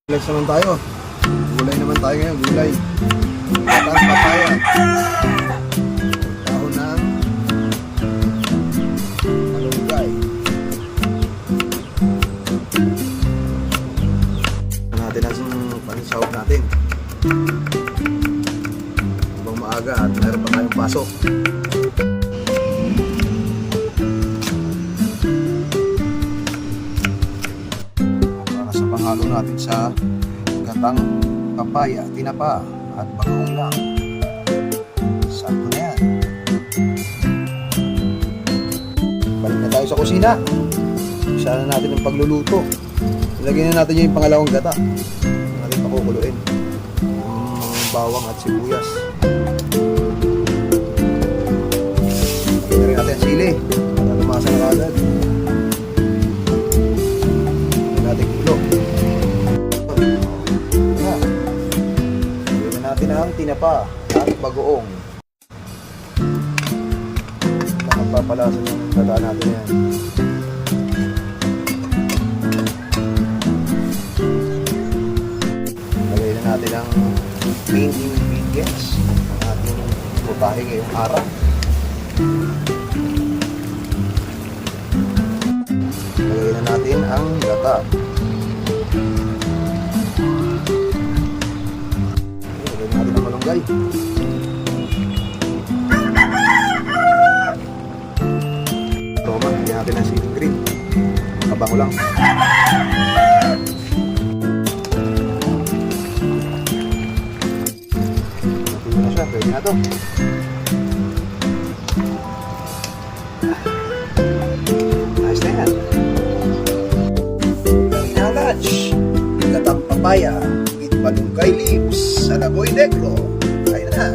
Relax naman tayo. Gulay naman tayo ngayon, gulay. Batang papaya. Dahon ng malunggay. Natin ang pansahog natin. Habang maaga at mayroon pa tayong pasok. Para sa panghalo natin sa gatang papaya, tinapa at bagong lang. Sakto na yan. Balik na tayo sa kusina. Isa na natin ang pagluluto. Ilagay na natin yung pangalawang gata. Natin pakukuluin. Bawang at sibuyas. Lagyan na rin natin ang sili para lumasa na agad. Lagyan natin ulo. Lagyan natin ang tinapa at bagoong. Magpapalasan yung gata natin yan. Lagyan na natin ang main ingredients ng ating putahe ngayong araw. Lagyan na natin ang gata. Lagyan natin ang malunggay. Roma, lagyan natin ang siling green. Kabango lang. Pwede na ito. Nice na yan. Kanina lunch, gatang papaya with malunggay leaves sa Nagoy Negro. Kaya na.